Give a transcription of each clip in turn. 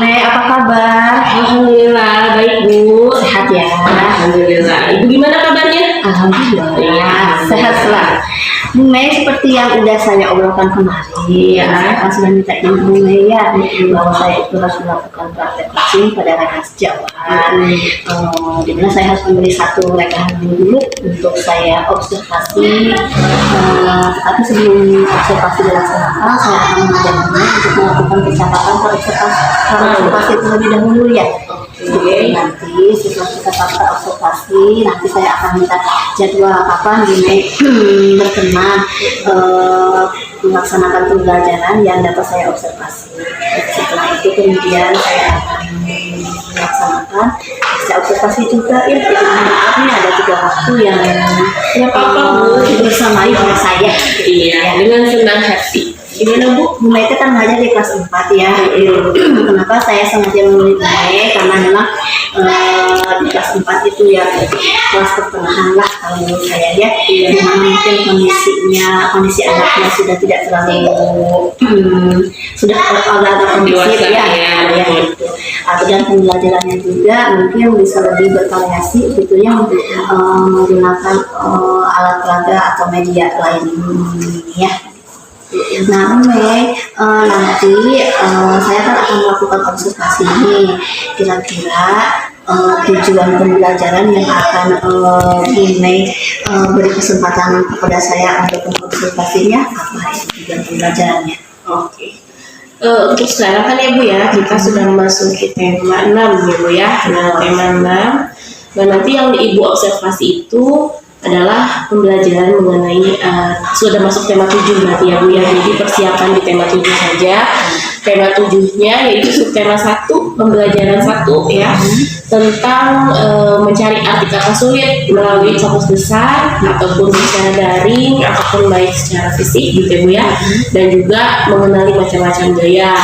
Apa kabar? Alhamdulillah baik Bu. Sehat ya? Alhamdulillah. Ibu gimana kabarnya? Alhamdulillah. Iya. Sehat selalu. Bu Mei, seperti yang udah saya obrolkan kemarin, Iya. saya kan sudah minta izin Bu Mei ya, bahwa saya itu harus melakukan praktek kucing pada reka sejauhan. Dimana saya harus membeli satu rekahan dulu untuk saya observasi. Tapi sebelum observasi dilaksanakan, saya akan mengajarkannya untuk melakukan pencatatan observasi itu lebih dahulu ya. Jadi nanti setelah kita pasca observasi, nanti saya akan minta jadwal kapan Bu Mei berkenan melaksanakan pembelajaran yang dapat saya observasi. Setelah itu kemudian saya akan melaksanakan saya observasi juga ya. Jadi ini ada 3 waktu yang bersamai oleh saya. Iya, dengan senang hati. Gimana Bu? Bu Mei kan ngajar di kelas 4 ya. Kenapa saya sengaja memilih Bu Mei? Karena memang di kelas 4 itu ya kelas pertengahan lah kalau menurut saya ya. Memang mungkin kondisi anaknya sudah tidak terlalu sudah agak kondisi ya gitu. Dan pembelajarannya juga mungkin bisa lebih bervariasi gitu ya, menggunakan alat peraga atau media lain ya. Nah, Mei, nanti saya kan akan melakukan observasi ini. Kira-kira tujuan pembelajaran yang akan Bu Mei beri kesempatan kepada saya untuk mengobservasinya apa itu tujuan pembelajarannya? Oke. Untuk sekarang kan ya Bu ya, kita sudah memasuki tema 6 ya Bu ya. Nah, tema 6. Nah, nanti yang Ibu observasi itu adalah pembelajaran mengenai sudah masuk tema 7 berarti ya Bu ya. Jadi persiapan di tema 7 saja. Tema 7-nya yaitu subtema 1, pembelajaran 1 ya, tentang mencari arti kata sulit melalui kamus besar ataupun secara daring ataupun baik secara fisik gitu ya Bu ya. Dan juga mengenali macam-macam gaya.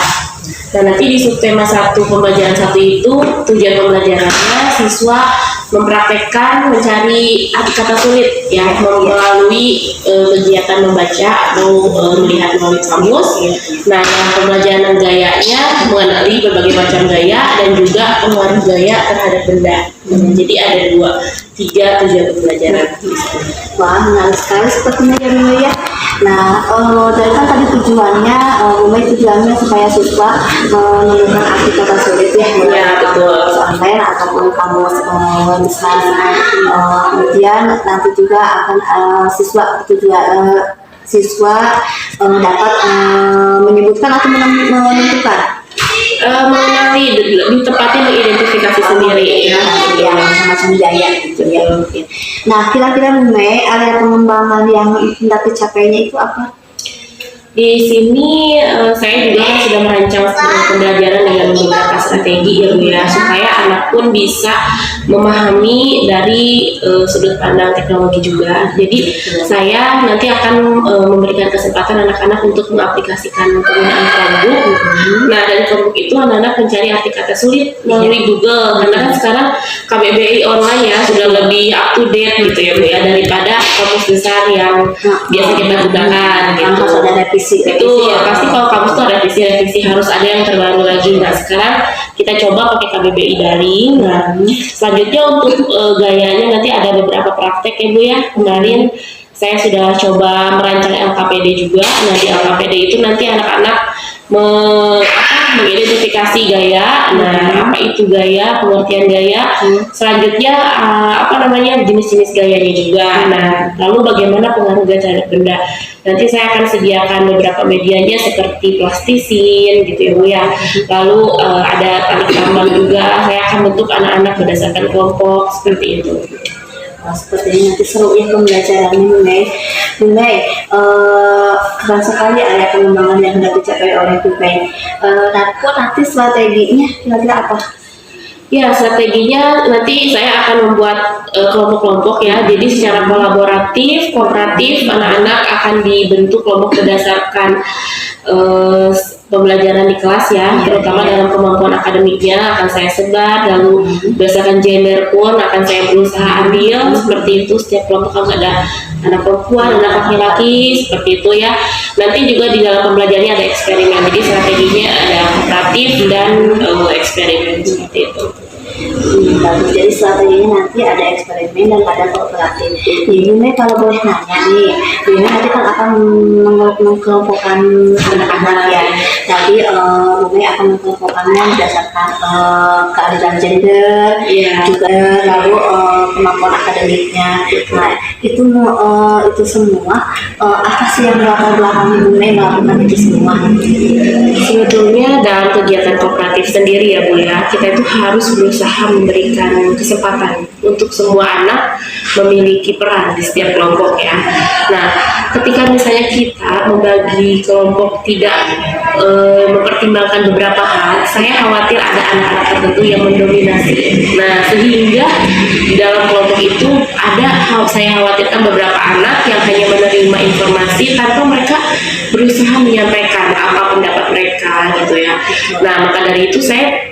Dan nanti di subtema 1 pembelajaran 1 itu tujuan pembelajarannya siswa mempraktekkan mencari arti kata sulit ya melalui kegiatan membaca atau melihat melalui kamus. Nah, yang pembelajaran gayanya mengenali berbagai macam gaya dan juga pengaruh gaya terhadap benda. Jadi ada 3 tujuan pembelajaran. Wah, menarik sekali sepertinya ya Bu Mei ya. Nah, dari kan tadi tujuannya, Bu Mei tujuannya supaya siswa menemukan arti kata sulit ya, betul. Online ataupun kamus besar. Kemudian nanti juga akan siswa dapat menyebutkan atau menentukan mengenali lebih tepatnya mengidentifikasi sendiri ya macam-macam gaya gitu ya mungkin. Nah, kira-kira Bu Mei area pengembangan yang hendak dicapainya itu apa? Di sini saya juga sudah merancang pembelajaran dengan beberapa strategi ya Bu ya, supaya anak pun bisa memahami dari sudut pandang teknologi juga. Jadi saya nanti akan memberikan kesempatan anak-anak untuk mengaplikasikan penggunaan Chromebook. Nah, dari Chromebook itu anak-anak mencari arti kata sulit melalui Google, karena kan sekarang KBBI online ya sudah lebih up to date gitu ya Bu ya, daripada kamus besar yang biasa kita gunakan gitu. Ada revisi Itu pasti kalau kamus tuh ada revisi harus ada yang terbaru lagi. Nah, sekarang kita coba pakai KBBI daring. Nah, selanjutnya untuk gayanya nanti ada beberapa praktek ya Bu ya. Kemarin saya sudah coba merancang LKPD juga. Nah, di LKPD itu nanti anak-anak mengidentifikasi gaya. Nah, apa itu gaya, pengertian gaya. Selanjutnya jenis-jenis gayanya juga. Nah, lalu bagaimana pengaruh gaya terhadap benda. Nanti saya akan sediakan beberapa medianya seperti plastisin gitu ya Bu ya. Lalu ada tali tambang juga. Saya akan bentuk anak-anak berdasarkan kelompok seperti itu. Seperti nanti seru ya pembelajarannya Bu Mei. Bu Mei, keren sekali area pengembangan yang hendak dicapai oleh Bu Mei. Nanti strateginya kira-kira apa? Ya, strateginya nanti saya akan membuat kelompok-kelompok ya. Jadi secara kolaboratif, kooperatif, anak-anak akan dibentuk kelompok berdasarkan pembelajaran di kelas ya, terutama dalam kemampuan akademiknya akan saya sebar, lalu berdasarkan gender pun akan saya berusaha ambil seperti itu. Setiap kelompok harus ada anak perempuan, anak laki-laki seperti itu ya. Nanti juga di dalam pembelajarannya ada eksperimen, jadi strateginya ada kooperatif dan eksperimen seperti itu. Bagus. Jadi strateginya nanti ada eksperimen dan ada kooperatif. Jadi Mei kalau boleh nanya nih, Mei nanti kan akan mengkelompokkan anak-anak ya. Jadi Mei akan mengkelompokkannya berdasarkan keadilan gender, juga lalu kemampuan akademiknya. Nah itu semua apa sih yang latar belakang Mei melakukan itu semua? Sebetulnya dalam kegiatan kooperatif sendiri ya Bu ya, kita itu harus berusaha memberikan kesempatan untuk semua anak memiliki peran di setiap kelompok ya. Nah, ketika misalnya kita membagi kelompok tidak mempertimbangkan beberapa hal, saya khawatir ada anak-anak tertentu yang mendominasi. Nah, sehingga di dalam kelompok itu saya khawatirkan beberapa anak yang hanya menerima informasi tanpa mereka berusaha menyampaikan apa pendapat mereka gitu ya. Nah, maka dari itu saya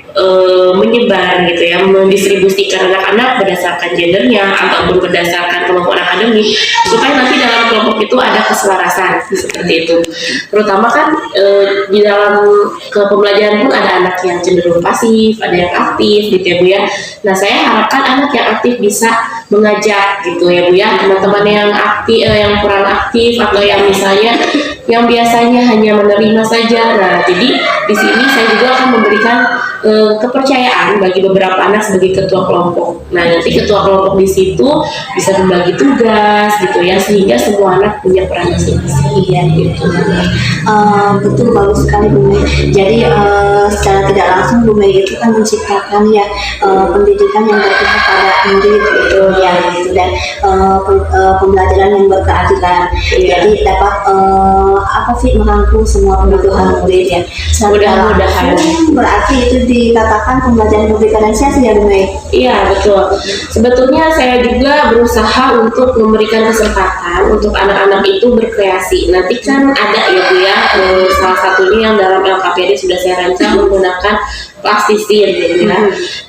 menyebar gitu ya, mendistribusikan anak-anak berdasarkan gendernya ataupun berdasarkan kemampuan akademik supaya nanti dalam kelompok itu ada keselarasan seperti itu. Terutama kan di dalam pembelajaran pun ada anak yang cenderung pasif, ada yang aktif gitu ya Bu ya. Nah, saya harapkan anak yang aktif bisa mengajak gitu ya Bu ya, teman-teman yang aktif, yang kurang aktif atau yang misalnya yang biasanya hanya menerima saja. Nah, jadi di sini saya juga akan memberikan kepercayaan bagi beberapa anak sebagai ketua kelompok. Nah, nanti ketua kelompok di situ bisa berbagi tugas gitu ya, sehingga semua anak punya peran masing-masing. Iya gitu. Betul, bagus sekali Bu Mei. Jadi secara tidak langsung Bu Mei itu kan menciptakan ya pendidikan yang berpihak pada murid gitu ya, gitu, dan pembelajaran yang berkeadilan. Jadi dapat apa sih merangkul semua kebutuhan murid ya. Mudah-mudahan. Berarti itu dikatakan pembelajaran berdekadensya ya Bu Mei. Iya betul. Sebetulnya saya juga berusaha untuk memberikan kesempatan untuk anak-anak itu berkreasi. Nanti kan ada ya Bu ya, salah satunya yang dalam LKPD sudah saya rancang menggunakan plastisin gitu ya.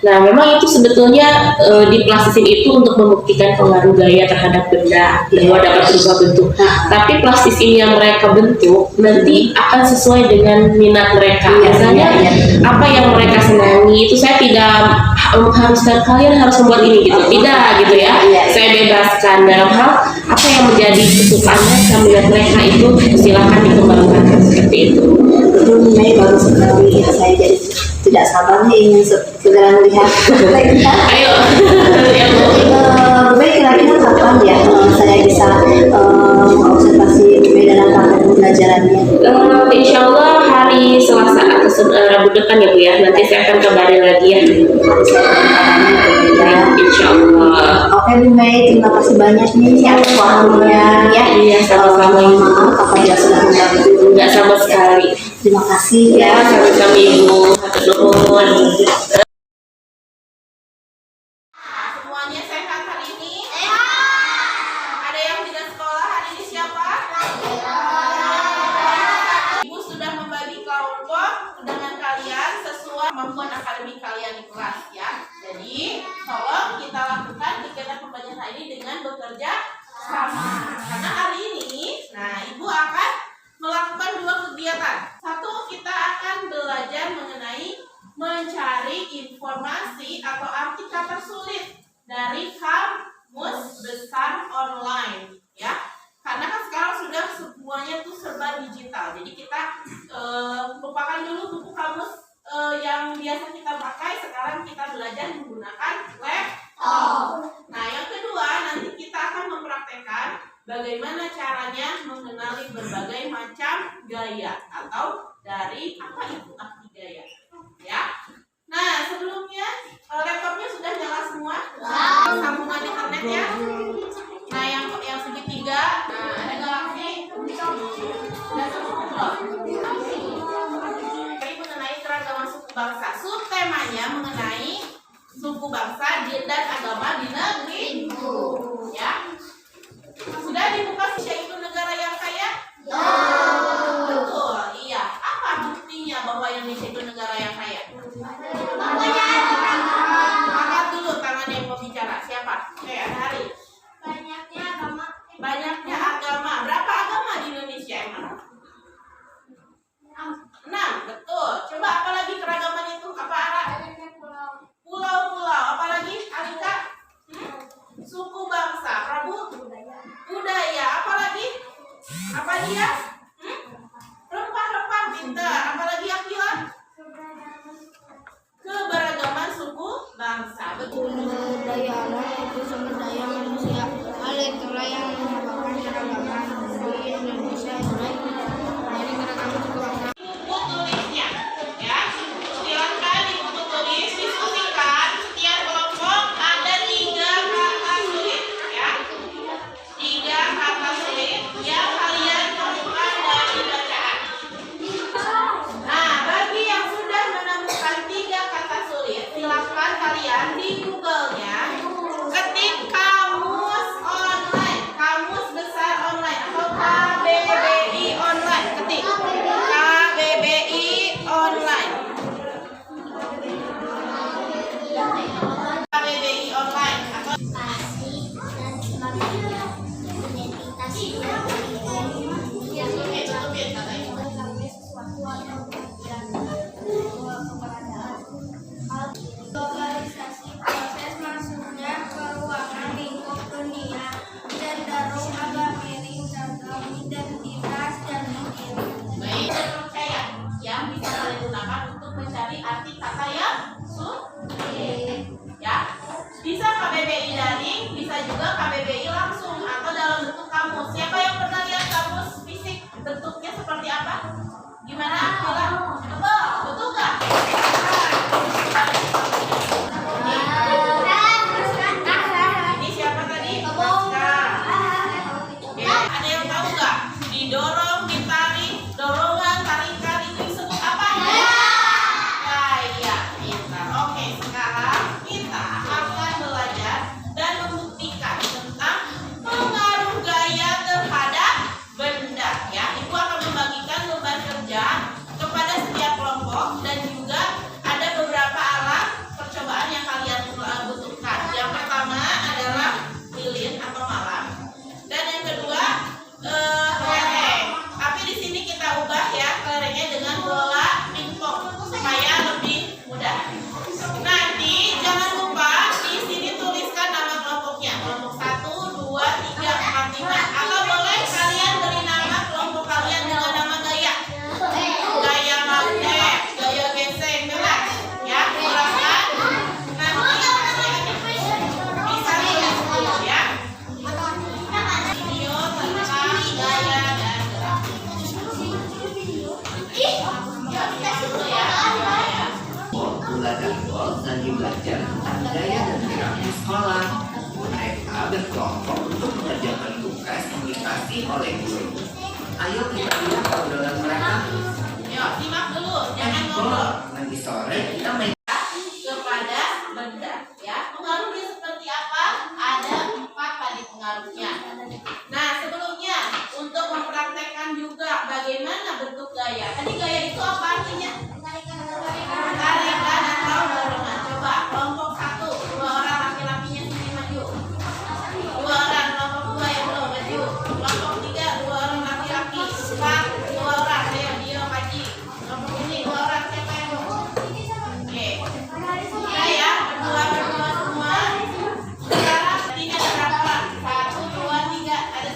Nah, memang itu sebetulnya di plastisin itu untuk membuktikan pengaruh gaya terhadap benda bahwa dapat berubah bentuk. Tapi plastisin yang mereka bentuk nanti akan sesuai dengan minat mereka. Misalnya apa yang mereka senangi itu saya tidak mengharuskan kalian harus membuat ini gitu. Tidak gitu ya. Saya bebaskan dalam hal apa yang menjadi kesukaan mereka, minat mereka itu silakan dikembangkan seperti itu. Betul Mei, bagus sekali ya. Saya jadi tidak sabar nih ingin segera melihat. Ayo. Mei, kira-kira kapan ya saya bisa mengobservasi Mei dalam praktek pembelajarannya? Insya Allah hari Selasa atau Rabu depan ya Bu ya. Nanti saya akan kabarin lagi ya. Insya Allah. Oke Bu Mei, terima kasih banyak nih atas waktunya ya. Iya, sama-sama. Maaf apabila sudah mengganggu. Enggak sama sekali. Terima kasih ya. Sama-sama Ibu. Hatur nuhun. Semuanya sehat hari ini? Sehat. Ada yang tidak sekolah hari ini siapa? Ibu sudah membagi kelompok dengan kalian sesuai kemampuan akademik kalian di kelas ya. Jadi tolong kita lakukan kegiatan pembelajaran hari ini dengan bekerja sama. Karena hari ini, nah Ibu akan melakukan dua kegiatan. Satu, kita akan belajar mengenai mencari informasi atau arti kata sulit dari kamus besar online ya. Karena kan sekarang sudah semuanya tuh serba digital. Jadi kita lupakan dulu buku kamus yang biasa kita pakai. Sekarang kita belajar menggunakan laptop. Nah, yang kedua nanti kita akan mempraktekkan bagaimana caranya mengenali berbagai macam gaya atau dari apa itu arti gaya ya. Nah, sebelumnya laptopnya sudah nyala semua? Sambungan internetnya? Nah, yang segitiga, nah ada galaksi, dan ini mengenai keragaman suku bangsa. Subtemanya mengenai suku bangsa dan agama di negeri ya. Sudah dibuka Indonesia itu negara yang kaya? Betul, iya. Apa bukti Banyaknya agama. Berapa agama di Indonesia emang? 6, betul. Coba apa lagi keragaman itu? Apa arah? Pulau-pulau. Apa lagi? Alika? Suku bangsa. Prabu? Budaya. Apa lagi? Apa dia? Rempah-rempah. Pintar. Apa lagi Akila? Keberagaman suku bangsa. Betul. Daya alam yaitu sumber daya manusia. Hal itulah yang menyebabkan keragaman di Indonesia mulai dari keragaman suku bangsa. Buku tulisnya, ya. Silakan di buku tulis diskusikan setiap kelompok ada 3 kata sulit, ya. 3 kata sulit yang kalian temukan dari bacaan. Nah, bagi yang sudah menemukan 3 kata sulit, silakan kalian di Google-nya ketik kamus online, kamus besar online atau KBBI online, ketik KBBI online. KBBI online atau tutupin katanya. Globalisasi proses masuknya keuangan lingkup dunia cenderung agak miring tentang identitas dan motif. Baik, percaya yang bisa kalian gunakan untuk mencari arti kata yang sulit. Ya, bisa KBBI daring, bisa juga KBBI langsung atau dalam bentuk kamus. Siapa yang pernah lihat kamus fisik? Bentuknya seperti apa? Gimana? Bila? Betul nggak? Ini siapa tadi? Naskah. Oke, ada yang tahu nggak? Didorong, ditarik, dorongan, tarikan itu disebut apa? Gaya. Pintar. Oke, sekarang kita akan belajar dan membuktikan tentang pengaruh gaya terhadap benda. Ya, Ibu akan membagikan lembar kerja kepada setiap kelompok dan juga ada beberapa alat percobaan yang kalian butuhkan. Yang pertama adalah lilin atau malam, dan yang kedua kelereng. Tapi di sini kita ubah ya kelerengnya dengan bola pingpong supaya lebih mudah. Nanti jangan lupa di sini tuliskan nama kelompoknya, kelompok 1, 2, 3, 4, 5. Atau boleh kalian beri nama kelompok kalian dengan nama gaya. Gaya magnet, gaya gesek, bebas. Ya, silahkan. Nanti bisa tulis dulu ya. Video tentang gaya dan gerak. Ya, bisa dulu ya. Belajar golf dan belajar tentang gaya dan gerak di sekolah. Mereka berkelompok untuk mengerjakan tugas yang dikasih oleh guru. Ayo kita lihat obrolan mereka. Yuk, simak dulu, jangan ngobrol. Nanti sore kita main. Kepada benda, ya. Pengaruhnya seperti apa? Ada 4 tadi pengaruhnya. Nah, sebelumnya untuk mempraktekkan juga bagaimana bentuk gaya. Tadi gaya itu apa artinya? Tarikan atau dorongan. Coba kelompok 1, 2 orang laki-lakinya sini maju. 2 orang, kelompok 2 yang belum maju. Kelompok 3, 2 orang laki-laki. 4, 2 orang. Ayo, dia maju. Kelompok ini 2 orang, siapa yang mau? Oke. Iya ya, berdua semua. Sekarang artinya ada berapa orang? 1, 2, 3. Ada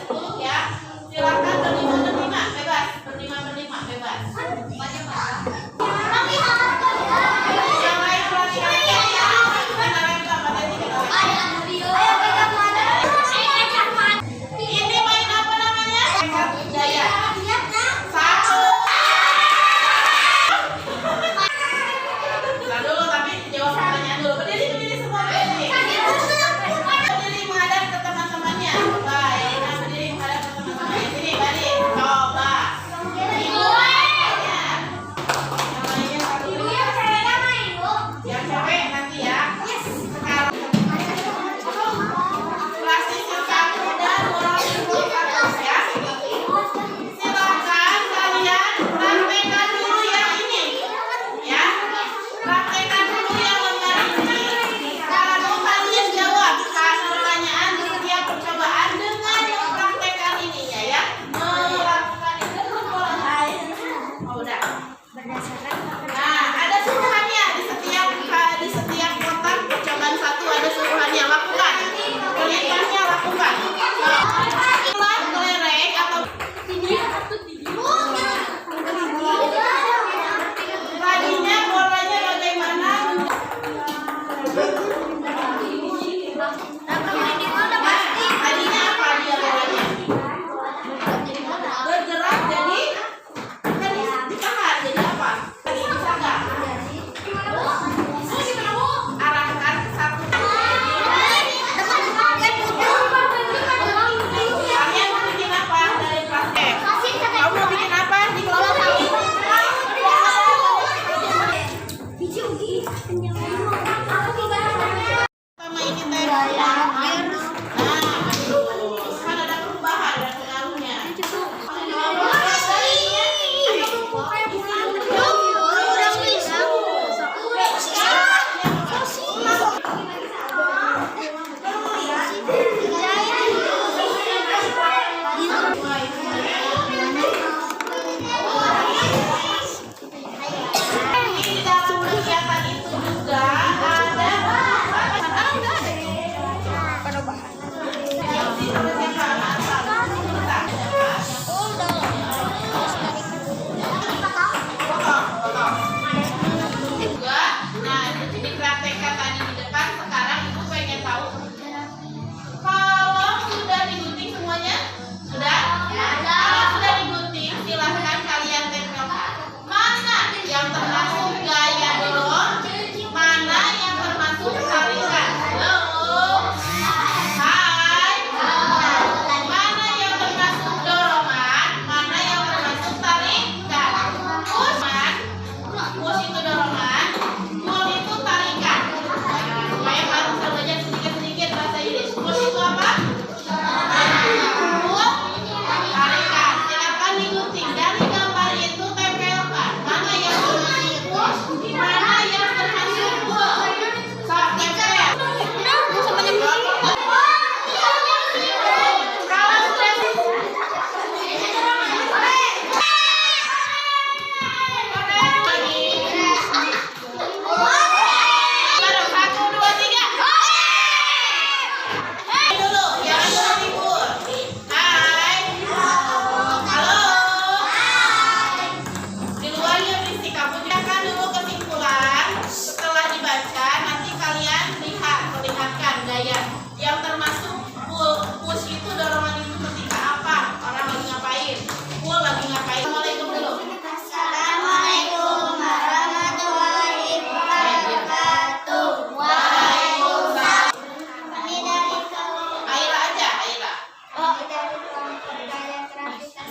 dari kelompok gaya kreativitas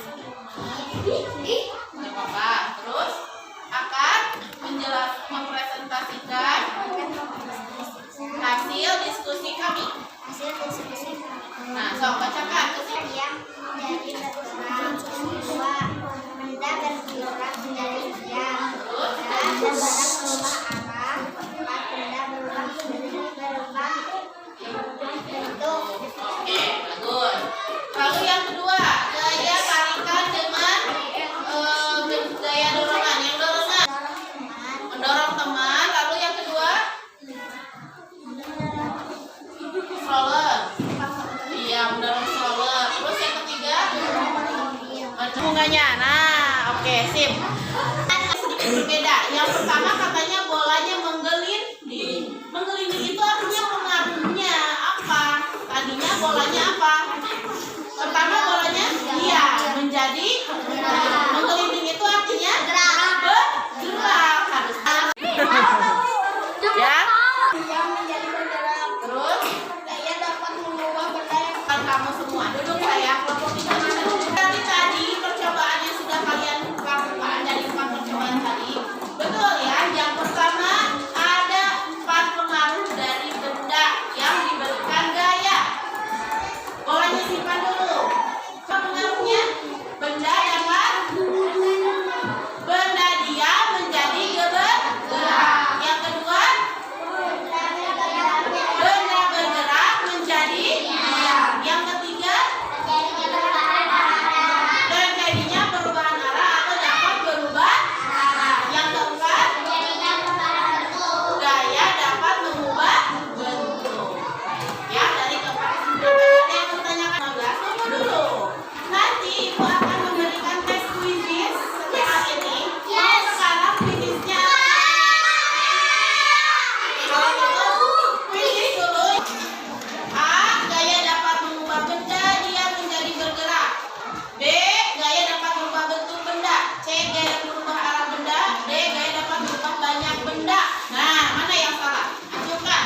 Nggak apa-apa. Terus akan mempresentasikan hasil diskusi kami. hasil diskusi Nah, sok bacakan. yang menjadi bergerak dua benda bergerak menjadi tiga Terus dan barang berubah arah empat benda berubah bentuk oke, bagus. Lalu yang kedua, gaya tarikan dengan gaya dorongan. Yang dorongan mendorong teman. Lalu yang kedua, stroller. Iya, mendorong stroller. Terus yang ketiga, bunganya. Nah, oke, sip. Sedikit berbeda. Yang pertama katanya bolanya menggelinding. Menggelinding itu artinya pengaruhnya apa? Tadinya bolanya apa? Pertama bolanya iya menjadi menggelinding itu artinya bergerak harus ya. yang menjadi bergerak Terus gaya dapat mengubah benda yang kamu semua duduk saya kelompok tiga bisa duduk. Dari tadi percobaan yang sudah kalian lakukan dari 4 percobaan tadi betul ya. Yang pertama ada 4 pengaruh dari benda yang diberikan gaya. Bolanya simpan dulu. Apa pengaruhnya? Benda dapat benda dia menjadi bergerak. Yang kedua benda bergerak menjadi diam. Yang ketiga terjadinya perubahan arah atau dapat berubah arah. Yang keempat gaya dapat mengubah bentuk. Ya, dari keempat kesimpulan yang ditanyakan 15 tunggu dulu. Nanti ibu akan memberikan tes kuisis setelah ini. Sekarang kuisisnya kalau gitu kuisis dulu. A. Gaya dapat mengubah benda dia menjadi bergerak. B. Gaya dapat merubah bentuk benda. C. Gaya dapat merubah arah benda. D. Gaya dapat merubah banyak benda. Nah, mana yang salah? Ajukan.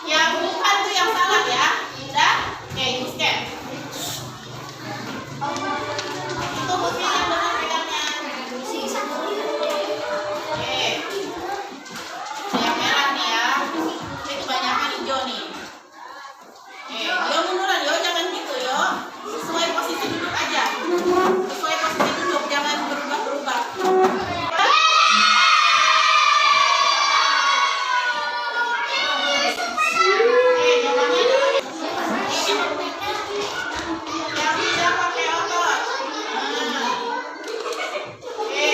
Yang bukan tuh yang salah ya. Udah? Oke, scan. Itu bukti yang benar pegangnya. Oke. Yang merah nih ya. Ini kebanyakan hijau nih. Oke, yo munduran yo, jangan gitu yo. Sesuai posisi duduk aja. Sesuai posisi duduk, jangan berubah-berubah. Oke, jawabannya adalah yang tidak pakai otot. Nah. Oke.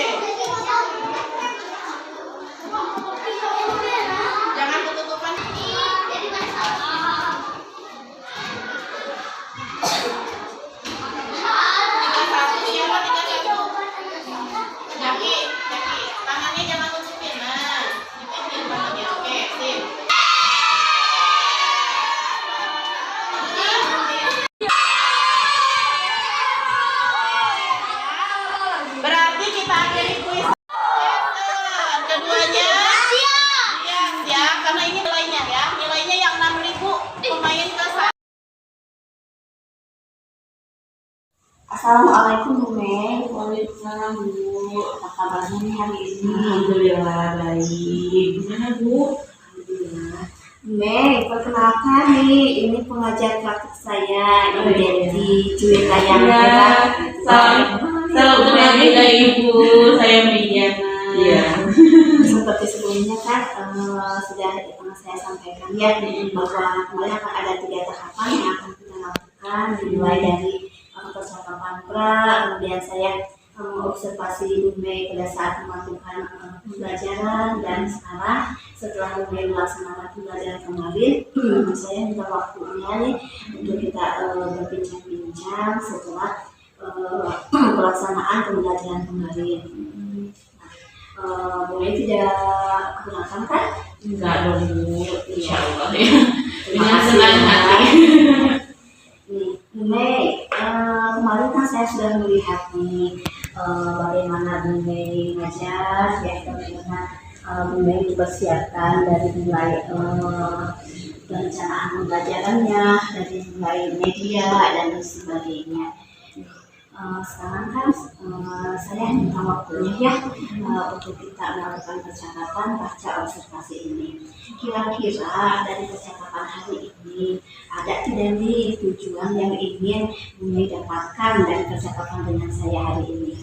Jangan ketutupan. 31 siapa 31? Jaki, tangannya jangan tutupin. Nah, dipinggir tangannya. Oke, sip. Berarti kita akhiri kuis. Keduanya diam ya, karena ini nilainya ya. Nilainya yang 6.000 pemain ke satu. Assalamualaikum Bu Mei. Waalaikumsalam Bu. Apa kabarnya nih hari ini? Alhamdulillah baik. Gimana Bu? Alhamdulillah. Mei, perkenalkan nih, ini pengajar praktik saya, Ibu Deti, cuy tayang Salam kenal juga Ibu. Saya Mediana. Iya. Seperti sebelumnya kan sudah saya sampaikan ya bahwa kemarin akan ada 3 tahapan yang akan kita lakukan, dimulai dari percakapan pra, kemudian saya mengobservasi Bu Mei pada saat melakukan pembelajaran, dan sekarang setelah Bu Mei melaksanakan pembelajaran kemarin, saya minta waktunya nih untuk kita berbincang-bincang setelah pelaksanaan pembelajaran kemarin. Bu Mei tidak keberatan kan? Enggak dong Bu. Insya Allah ya. Terima Dengan kasih senang ya. hati. Nih, Bu Mei, kemarin kan saya sudah melihat nih bagaimana Bu Mei ngajar, ya bagaimana Bu Mei dipersiapkan dari mulai perencanaan pembelajarannya dari mulai media dan lain sebagainya. Sekarang kan saya minta waktunya ya untuk kita melakukan percakapan pasca observasi ini. Kira-kira dari percakapan hari ini ada tidak nih tujuan yang ingin didapatkan dari percakapan dengan saya hari ini?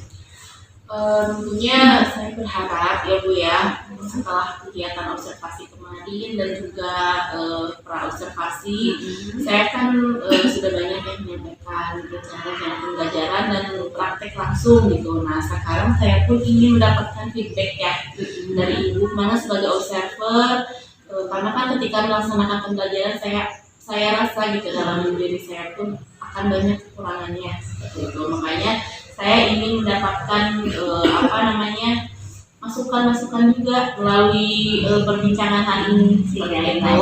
Tentunya saya berharap ya Bu ya, setelah kegiatan observasi kemarin dan juga pra observasi, saya kan sudah banyak yang menyampaikan rencana pembelajaran dan praktek langsung gitu. Nah sekarang saya pun ingin mendapatkan feedback ya dari Ibu mana sebagai observer, karena kan ketika melaksanakan pembelajaran saya rasa gitu dalam diri saya pun akan banyak kekurangannya seperti itu. Makanya saya ingin mendapatkan masukan-masukan juga melalui perbincangan hari ini seperti itu.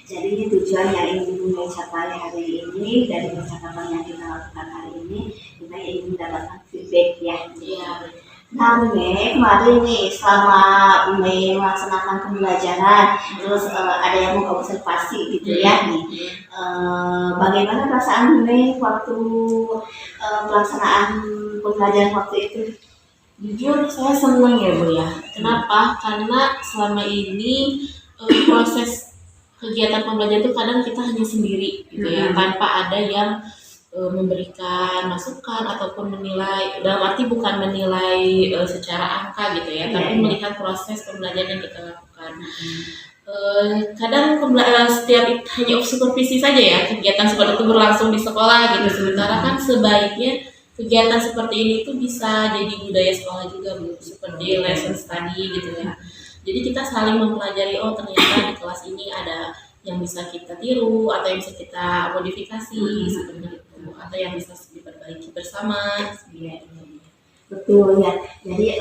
Jadi ini tujuan yang ingin mencapai hari ini dari percakapan yang kita lakukan hari ini, kita ingin mendapatkan feedback ya. Iya. Nah, kemarin nih selama melaksanakan pembelajaran, terus ada yang mengobservasi gitu ya nih. Bagaimana perasaan waktu pelaksanaan pembelajaran waktu itu? Jujur saya senang ya Bu ya. Kenapa? Karena selama ini proses kegiatan pembelajaran itu kadang kita hanya sendiri gitu ya, tanpa ada yang memberikan masukan ataupun menilai, dalam arti bukan menilai secara angka gitu ya, tapi melihat proses pembelajaran yang kita lakukan. Kadang setiap hanya supervisi saja ya kegiatan seperti itu berlangsung di sekolah gitu, sementara kan sebaiknya kegiatan seperti ini tuh bisa jadi budaya sekolah juga Bu, seperti lesson study gitu ya. Jadi kita saling mempelajari, oh ternyata di kelas ini ada yang bisa kita tiru atau yang bisa kita modifikasi seperti itu, atau yang bisa diperbaiki bersama. Betul ya. Jadi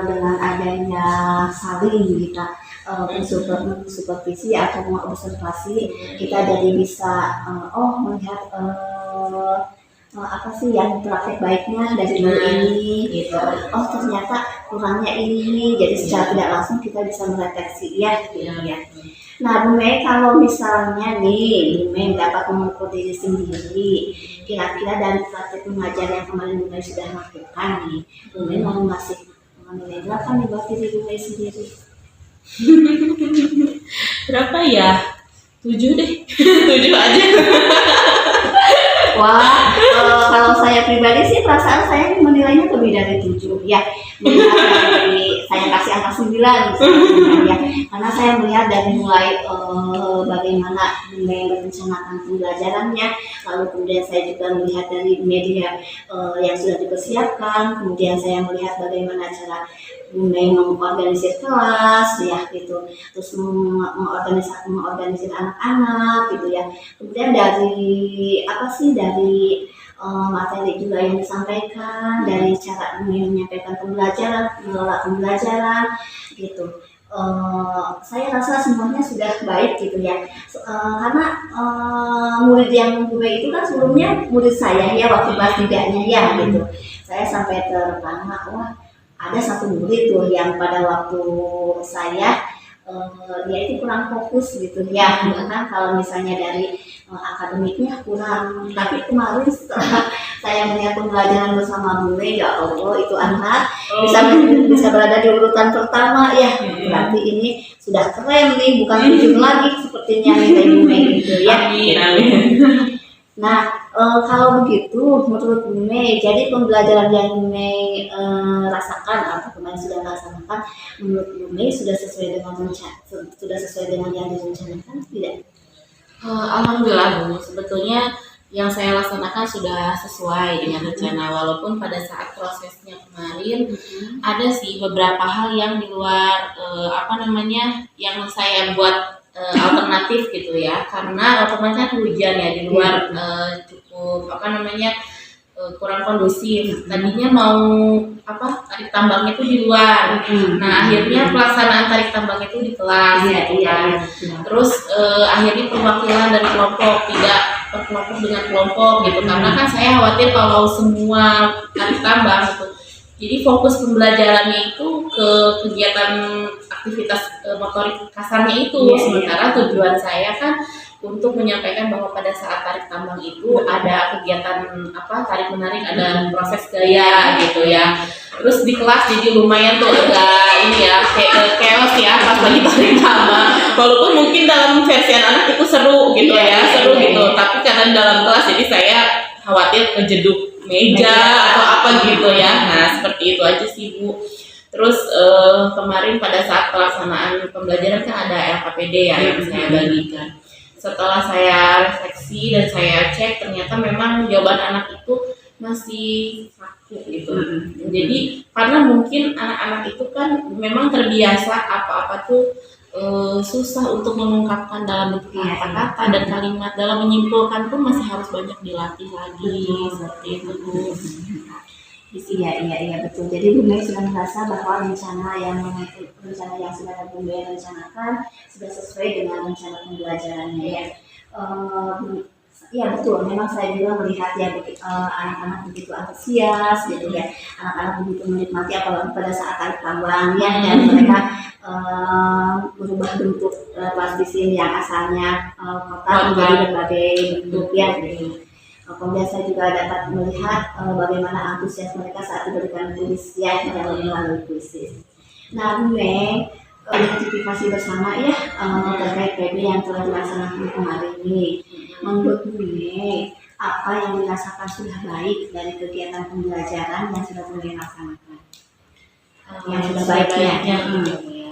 dengan adanya saling kita supervisi atau mengobservasi, kita jadi bisa melihat apa sih yang praktek baiknya dari guru ini gitu. Oh ternyata kurangnya ini, jadi secara tidak langsung kita bisa merefleksi ya gitu ya. Nah Bu Mei, kalau misalnya nih Bu Mei dapat mengukur diri sendiri, kira-kira dari praktek mengajar yang kemarin Bu Mei sudah lakukan nih, Bu Mei mau ngasih nilai berapa nih buat diri Bu Mei sendiri? Berapa ya? 7 deh. 7 aja. Wah, kalau saya pribadi sih perasaan saya menilainya lebih dari 7 ya. Melihat dari saya kasih angka 9 misalnya ya. Karena saya melihat dari mulai bagaimana merencanakan pembelajarannya, lalu kemudian saya juga melihat dari media yang sudah dipersiapkan, kemudian saya melihat bagaimana cara mengorganisir kelas ya gitu, terus mengorganisir anak-anak gitu ya. Kemudian dari materi juga yang disampaikan, dari cara menyampaikan pembelajaran, mengelola pembelajaran gitu. Saya rasa semuanya sudah baik gitu ya. Karena murid yang Bu Mei itu kan sebelumnya murid saya ya waktu kelas 3-nya ya gitu. Saya sampai terpana, wah ada satu murid tuh yang pada waktu saya dia itu kurang fokus gitu ya, bahkan kalau misalnya dari akademiknya kurang. Tapi kemarin setelah saya melihat pembelajaran bersama Bu Mei, ya Allah itu anak bisa berada di urutan pertama ya, berarti ini sudah keren nih, bukan 7 lagi sepertinya nih Bu Mei gitu ya. Nah, kalau begitu menurut Bu Mei, jadi pembelajaran yang Bu Mei rasakan atau kemarin sudah laksanakan, menurut Bu Mei sudah sesuai dengan yang direncanakan tidak? Alhamdulillah Bu, sebetulnya yang saya laksanakan sudah sesuai dengan rencana, walaupun pada saat prosesnya kemarin ada sih beberapa hal yang di luar yang saya buat alternatif gitu ya, karena otomatis kan hujan ya di luar, cukup kurang kondusif. Tadinya mau tarik tambang itu di luar, nah akhirnya pelaksanaan tarik tambang itu di kelas gitu kan. Terus akhirnya perwakilan dari kelompok tidak berkelompok dengan kelompok gitu, karena kan saya khawatir kalau semua tarik tambang itu Jadi fokus pembelajarannya itu ke kegiatan aktivitas motorik kasarnya itu. Sementara tujuan saya kan untuk menyampaikan bahwa pada saat tarik tambang itu ada kegiatan tarik menarik, ada proses gaya gitu ya. Terus di kelas jadi lumayan tuh agak ini ya kayak chaos ya pas lagi tarik tambang. Walaupun mungkin dalam versi anak itu seru gitu ya, seru gitu. Tapi karena dalam kelas jadi saya khawatir kejeduk meja atau apa gitu ya. Nah seperti itu aja sih Bu. Terus kemarin pada saat pelaksanaan pembelajaran kan ada LKPD ya yang saya bagikan. Setelah saya refleksi dan saya cek ternyata memang jawaban anak itu masih kaku gitu. Jadi karena mungkin anak-anak itu kan memang terbiasa apa-apa tuh susah untuk mengungkapkan dalam bentuk kata-kata dan kalimat, dalam menyimpulkan pun masih harus banyak dilatih lagi seperti itu Bu. Iya betul. Jadi Bu Mei sudah merasa bahwa rencana yang sudah Bu Mei rencanakan sudah sesuai dengan rencana pembelajarannya ya. Iya betul, memang saya juga melihat ya anak-anak begitu antusias gitu ya, anak-anak begitu menikmati apalagi pada saat tarik tambang ya, dan mereka berubah bentuk plastisin yang asalnya kotak menjadi berbagai bentuk ya. Kemudian saya juga dapat melihat bagaimana antusias mereka saat diberikan kuis ya melalui kuis. Nah Bu Mei, identifikasi bersama ya terkait PB yang telah dilaksanakan kemarin ini. Menurut Bu Mei, apa yang dirasakan sudah baik dari kegiatan pembelajaran yang sudah Bu Mei laksanakan? Yang sudah baiknya.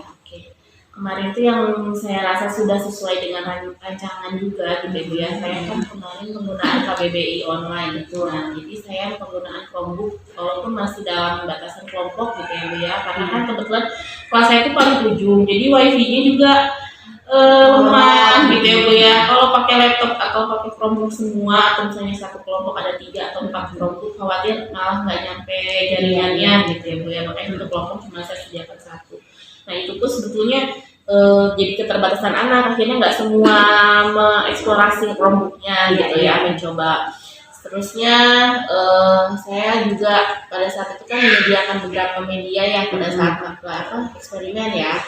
Oke. Kemarin itu yang saya rasa sudah sesuai dengan rancangan juga gitu ya. Saya kan kemarin penggunaan KBBI online itu. Nah, jadi saya penggunaan Chromebook walaupun masih dalam batasan kelompok gitu ya Bu ya. Karena kan kebetulan kelas saya itu paling ujung. Jadi wifi-nya juga lemah gitu ya Bu ya. Kalau pakai laptop atau pakai Chromebook semua atau misalnya satu kelompok ada 3 atau 4 Chromebook, khawatir malah nggak nyampe jaringannya gitu ya Bu ya. Makanya satu kelompok cuma saya sediakan 1. Nah itu pun sebetulnya jadi keterbatasan anak, akhirnya nggak semua mengeksplorasi Chromebooknya gitu ya, mencoba. Seterusnya saya juga pada saat itu kan menyediakan beberapa media ya pada saat eksperimen ya.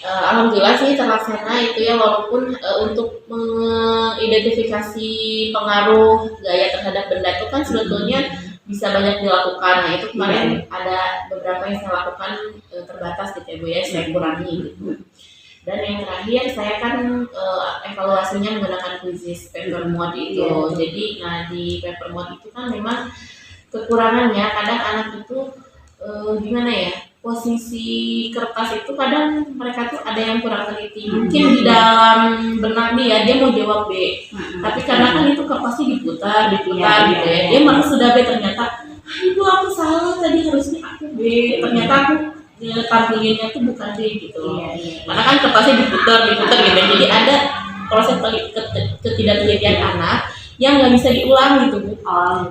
Alhamdulillah sih terlaksana itu ya, walaupun untuk mengidentifikasi pengaruh gaya terhadap benda itu kan sebetulnya bisa banyak dilakukan. Nah itu kemarin ada beberapa yang saya lakukan terbatas gitu ya Bu ya, saya kurangi gitu. Dan yang terakhir saya kan evaluasinya menggunakan quizzes paper mode itu. Jadi di paper mode itu kan memang kekurangannya kadang anak itu gimana ya, posisi kertas itu kadang mereka tuh ada yang kurang teliti. Mungkin di dalam benak dia mau jawab B, tapi karena kan itu kertasnya diputar gitu ya. Dia malah sudah B, ternyata ibu aku salah, tadi harusnya aku B, ternyata aku tampilinnya tuh bukan D gitu. Karena kan kertasnya diputar gitu. Jadi ada proses ketidaktelitian anak yang nggak bisa diulang gitu Bu.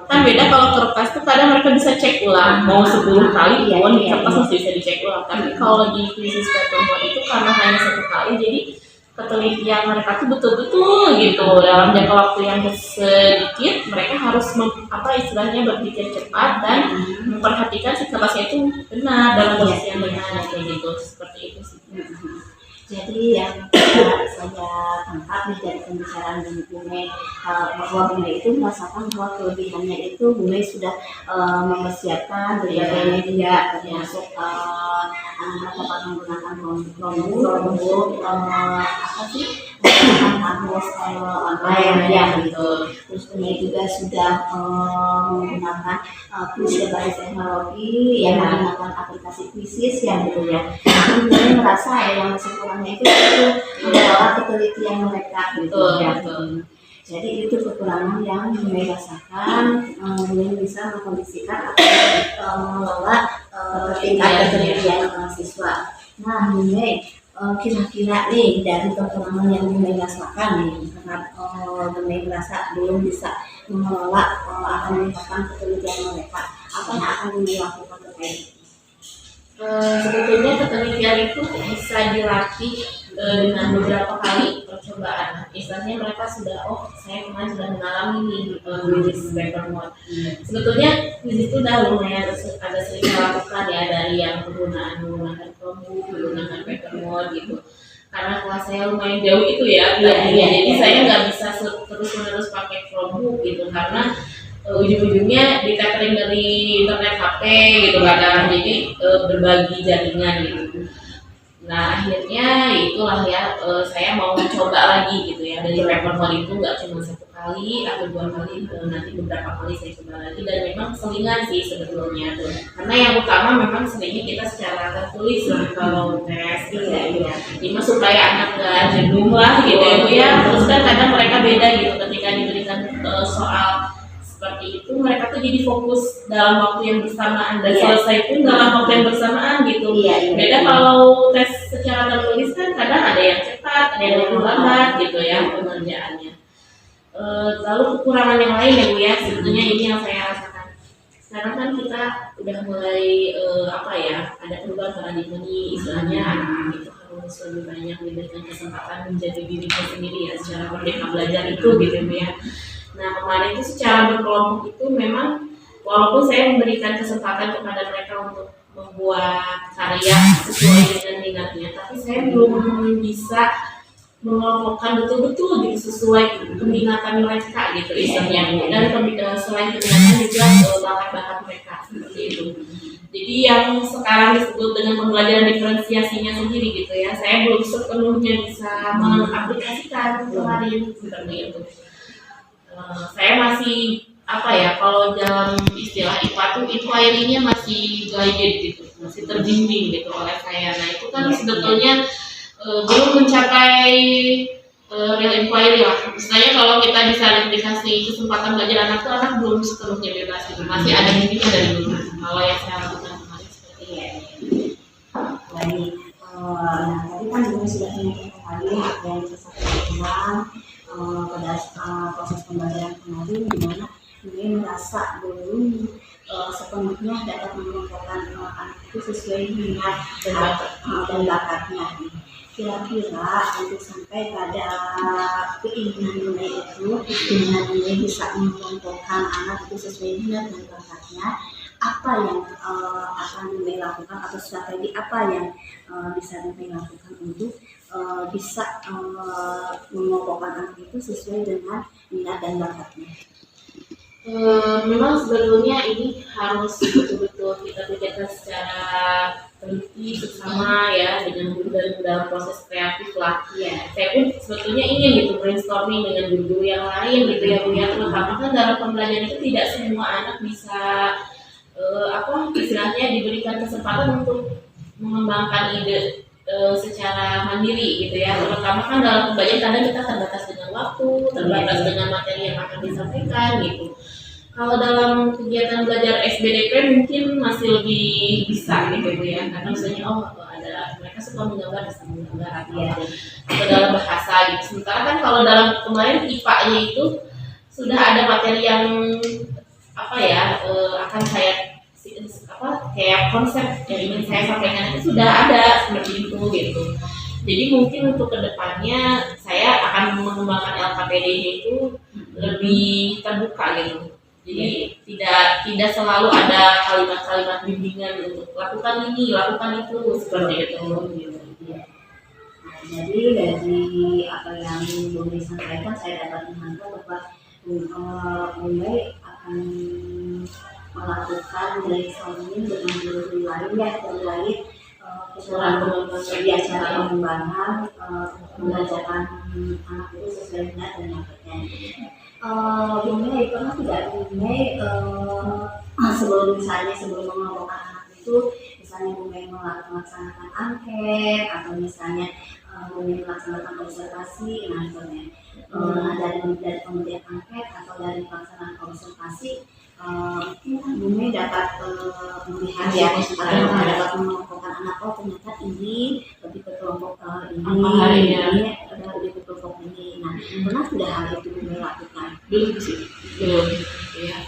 Kan beda kalau kertas tuh kadang mereka bisa cek ulang mau 10 kali pun kertas masih bisa dicek ulang. Tapi kalau di quizzes paper mode itu karena hanya 1 kali, jadi ketelitian mereka tuh betul-betul gitu dalam jangka waktu yang sedikit. Mereka harus istilahnya berpikir cepat dan memperhatikan si kertasnya itu benar dalam posisi yang benar kayak gitu. Seperti itu sih. Jadi yang saya tangkap dari pembicaraan Bu Mei bahwa Bu Mei itu merasakan bahwa kelebihannya itu Bu Mei sudah mempersiapkan berbagai media, termasuk anak-anak dapat menggunakan Chromebook, kamus online ya gitu. Terus Bu Mei juga sudah menggunakan quiz berbasis teknologi yang menggunakan aplikasi quizzes yang gitu ya. Bu Mei merasa yang masih kurangnya itu adalah ketelitian mereka gitu ya. Jadi itu kekurangan yang Bu Mei rasakan. Bu Mei bisa mengkondisikan atau mengelola tingkat ketelitian siswa. Nah Bu Mei, kira-kira nih dari kekurangan yang Bu Mei rasakan nih, karena Bu Mei merasa belum bisa mengelola akan meningkatkan ketelitian mereka, apa yang akan Bu Mei lakukan terkait itu? Sebetulnya ketelitian itu bisa dilatih dengan beberapa kali percobaan. Misalnya mereka sudah, oh saya kemarin sudah mengalami nih quiz paper mode. Sebetulnya quiz itu udah lumayan ada sering melakukan ya, dari yang menggunakan Chromebook, menggunakan paper mode gitu. Karena kelas saya lumayan jauh itu ya, jadi saya nggak bisa terus-menerus pakai Chromebook gitu, karena ujung-ujungnya ditethering dari internet HP gitu kadang, jadi berbagi jaringan gitu. Nah akhirnya itulah ya, saya mau coba lagi gitu ya, dari paper mode itu nggak cuma satu kali atau dua kali, nanti beberapa kali saya coba lagi, dan memang selingan sih sebetulnya tuh, karena yang utama memang seringnya kita secara tertulis lah kalau tes gitu ya, jadi supaya anak nggak jenuh lah gitu ya Bu ya. Terus kan kadang mereka beda gitu, ketika diberikan soal seperti itu mereka tuh jadi fokus dalam waktu yang bersamaan dan selesai pun dalam waktu yang bersamaan gitu. Beda kalau tes secara tertulis kan kadang ada yang cepat, ada yang lebih lambat gitu ya pengerjaannya. Lalu kekurangan yang lain ya Bu ya, sebetulnya ini yang saya rasakan. Sekarang kan kita udah mulai ada perubahan paradigma nih, istilahnya anak-anak itu harus lebih banyak diberikan kesempatan menjadi dirinya sendiri ya, secara merdeka belajar itu gitu Bu ya. Nah kemarin itu secara berkelompok itu memang walaupun saya memberikan kesempatan kepada mereka untuk membuat karya sesuai dengan minatnya, tapi saya belum bisa mengelompokkan betul-betul gitu sesuai keminatan mereka gitu istilahnya. Dan selain keminatan juga bakat-bakat mereka seperti itu. Jadi yang sekarang disebut dengan pembelajaran diferensiasinya sendiri gitu ya, saya belum sepenuhnya bisa mengaplikasikan kemarin seperti itu. Saya masih kalau dalam istilah IPA tuh inquiry-nya masih guided gitu, masih terbimbing gitu oleh saya. Nah itu kan sebetulnya belum mencapai real inquiry lah. Misalnya kalau kita bisa dikasih kesempatan belajar anak tuh, anak belum sepenuhnya bebas gitu, masih ada bimbingan dari dulu. Kalau yang saya lakukan kemarin seperti ini. Baik, tadi kan Bunda sudah menyampaikan tadi yang sesuai pada proses pembelajaran kemarin, di mana Bunda merasa belum sepenuhnya dapat mengelompokkan anak itu sesuai minat dan bakatnya. Kira-kira untuk sampai pada keinginan Bunda itu, keinginan Bunda bisa mengelompokkan anak itu sesuai minat dan bakatnya, apa yang akan Bunda lakukan atau strategi apa yang bisa Bunda lakukan untuk bisa mengelompokkan anak itu sesuai dengan minat dan bakatnya? Memang sebetulnya ini harus betul-betul kita pikirkan secara teliti bersama ya, dengan guru dalam proses kreatif lah. Saya pun sebetulnya ingin gitu brainstorming dengan guru-guru yang lain gitu ya Bu ya, terutama kan dalam pembelajaran itu tidak semua anak bisa istilahnya diberikan kesempatan untuk mengembangkan ide secara mandiri gitu ya, terutama kan dalam pembelajaran kadang kita terbatas dengan waktu, terbatas dengan materi yang akan disampaikan gitu. Kalau dalam kegiatan belajar SBDP mungkin masih lebih bisa gitu ya, karena misalnya ada mereka suka menggambar, bisa menggambar atau dalam bahasa gitu. Sementara kan kalau dalam kemarin IPA-nya itu sudah ada materi yang akan saya kayak konsep yang ingin saya sampaikan itu sudah ada seperti itu gitu. Jadi mungkin untuk kedepannya saya akan mengembangkan LKPD-nya itu lebih terbuka gitu. Jadi tidak selalu ada kalimat-kalimat bimbingan untuk lakukan ini, lakukan itu seperti itu. Jadi dari apa yang Bunda sampaikan, saya dapat menangkap bahwa Bunda akan melakukan brainstorming dengan guru lain ya, terkait cara pengembangan pembelajaran anak itu sesuai minat dan bakatnya. Bunda pernah tidak Bunda sebelum mengelompokkan anak itu, misalnya Bunda melaksanakan angket atau misalnya Bunda melaksanakan observasi, dari kemudian angket atau dari pelaksanaan observasi, Bunda dapat melihat ya, dapat mengelompokkan anak, ternyata ini lebih ke kelompok ini adalah lebih ke kelompok ini. Nah, pernah sudah hal itu Bunda lakukan? Belum sih, belum ya.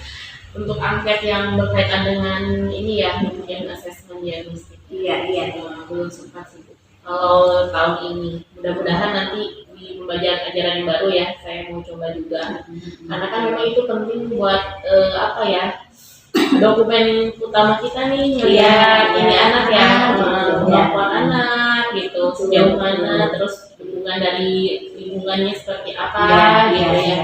Untuk angket yang berkaitan dengan ini ya, kemudian asesmen diagnostik. Iya. Belum sempat sih. Kalau tahun ini mudah-mudahan nanti di pembelajaran ajaran yang baru ya saya mau coba juga, karena kan memang itu penting buat apa ya, dokumen utama kita nih ngeliat ini anak ya, kemampuan anak gitu, sejauh mana, terus dukungan dari lingkungannya seperti apa gitu ya.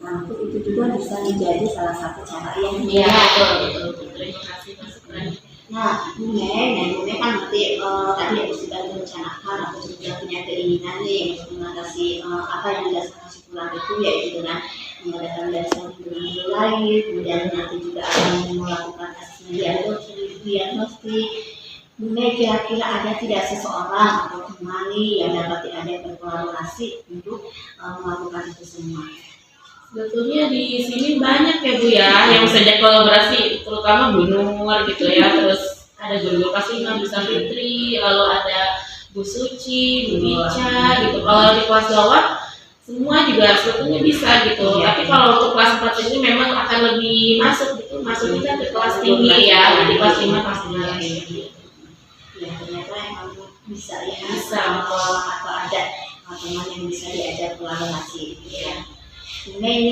Nah, itu juga bisa menjadi salah satu cara yang Iya, betul. Terima kasih masukan. Nah, Bune kan nanti tadi yang sudah direncanakan atau sudah punya keinginan nih untuk mengatasi apa yang dirasakan si pulang itu, yaitu dengan mengadakan dasar dengan mulai, kemudian nanti juga akan melakukan asesmen diagnostik. Bune, kira-kira ada tidak seseorang atau teman yang dapat diajak berkolaborasi untuk melakukan itu semua? Sebetulnya di sini banyak ya Bu ya yang bisa ajak kolaborasi, terutama Bu Nur gitu ya, terus ada guru kelas 5 Bu Safitri, lalu ada Bu Suci, Bu Ica gitu. Kalau di kelas bawah semua juga sebetulnya bisa gitu. Tapi kalau untuk kelas 4 ini memang akan lebih masuk gitu, masuknya ke kelas tinggi ya, di kelas 5 kelas 6. Ya, ternyata emang bisa ya, Bisa. atau ada teman yang bisa diajak kolaborasi gitu ya. Ini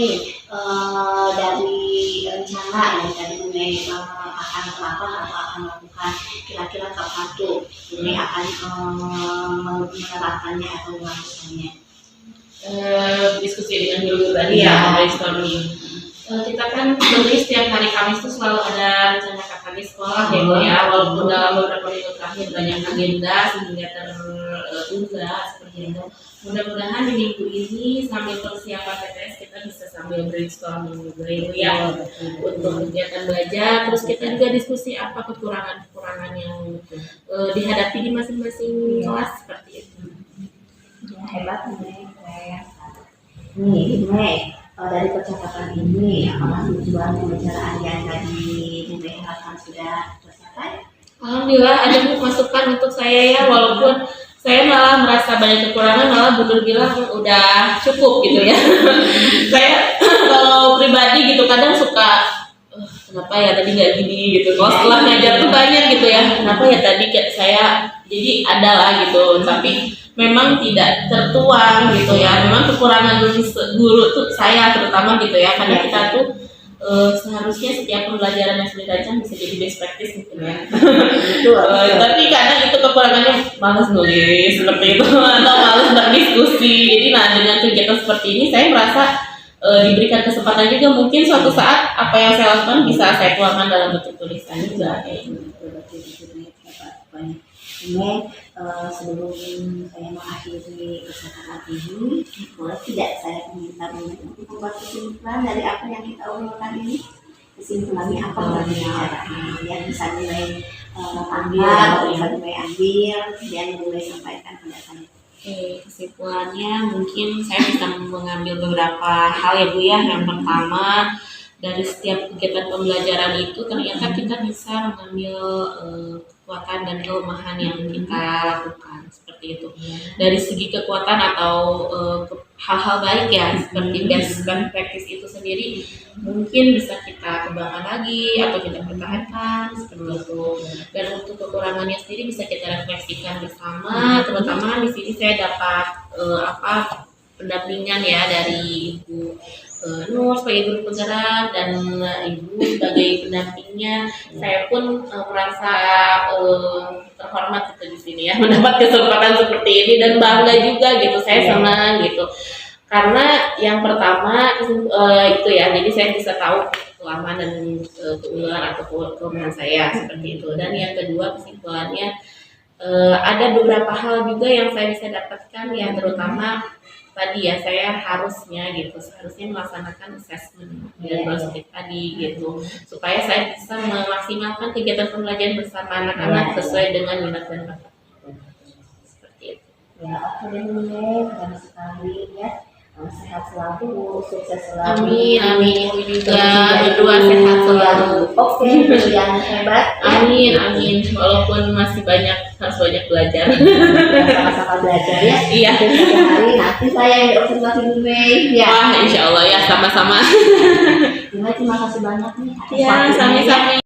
dari rencana yang tadi Bune akan melakukan atau akan lakukan, kira-kira kapan tuh Bune akan menerapkannya atau melakukannya? Diskusi dengan guru tadi ya, brainstorming. Kita kan sebenarnya setiap hari Kamis itu selalu ada rencana kakak di sekolah ya Bu ya, walaupun dalam beberapa minggu terakhir banyak agenda sehingga tertunda seperti itu. Mudah-mudahan di minggu ini sambil persiapan PTS kita bisa sambil brainstorming juga ya untuk kegiatan belajar, terus kita juga diskusi apa kekurangan-kekurangan yang dihadapi di masing-masing kelas seperti itu. Ya, hebat Bune, keren. Nih Bune, dari percakapan ini apakah tujuan pembicaraan yang tadi Bune harapkan sudah tercapai? Alhamdulillah ada masukan untuk saya ya, walaupun saya malah merasa banyak kekurangan, malah Bu Nur bilang udah cukup gitu ya. Saya kalau pribadi gitu kadang suka kenapa ya tadi nggak gini gitu. Kalau setelah ngajar tuh banyak gitu ya, kenapa ya tadi kayak saya jadi ada lah gitu, tapi memang tidak tertuang gitu ya. Memang kekurangan guru tuh saya terutama gitu ya, karena kita tuh seharusnya setiap pembelajaran yang sudah dirancang bisa jadi best practice gitu ya. Tapi kadang itu kekurangannya malas nulis seperti itu atau malas berdiskusi. Jadi dengan kegiatan seperti ini saya merasa diberikan kesempatan juga, mungkin suatu saat apa yang saya lakukan bisa saya keluarkan dalam bentuk tulisan juga kayak gitu. Ini sebelum saya mengakhiri percakapan ini, boleh tidak saya meminta untuk membuat kesimpulan dari apa yang kita obrolkan ini? Kesimpulannya apa yang bisa mulai ambil, dan mulai sampaikan pada saya. Oke, kesimpulannya mungkin saya bisa mengambil beberapa hal ya Bu ya. Yang pertama, dari setiap kegiatan pembelajaran itu ternyata kita bisa mengambil kekuatan dan kelemahan yang kita lakukan seperti itu. Dari segi kekuatan atau hal-hal baik ya, seperti best practice itu sendiri mungkin bisa kita kembangkan lagi atau kita pertahankan seperti itu. Dan untuk kekurangannya sendiri bisa kita refleksikan bersama. Terutama di sini saya dapat pendampingan ya dari Ibu Nur sebagai guru penggerak dan Ibu sebagai pendampingnya. Saya pun merasa terhormat gitu di sini ya, mendapat kesempatan seperti ini dan bangga juga gitu. Saya senang gitu. Karena yang pertama itu ya, jadi saya bisa tahu kelemahan dan keunggulan atau kelemahan saya seperti itu. Dan yang kedua kesimpulannya ada beberapa hal juga yang saya bisa dapatkan ya, terutama tadi ya saya seharusnya melaksanakan assessment diagnostik tadi gitu, supaya saya bisa memaksimalkan kegiatan pembelajaran bersama anak-anak sesuai dengan minat dan bakat seperti itu. Ya, oke deh, keren sekali ya. Sehat selalu, sukses selalu. Amin Ibu juga berdua sehat selalu. Oke, yang hebat. Amin. Walaupun masih harus banyak belajar. Sama-sama belajar ya. Iya. Setiap hari nanti saya yang diobservasi Bune ya. Wah, insya Allah ya sama-sama. Bune, terima kasih banyak nih. Ya, sami-sami.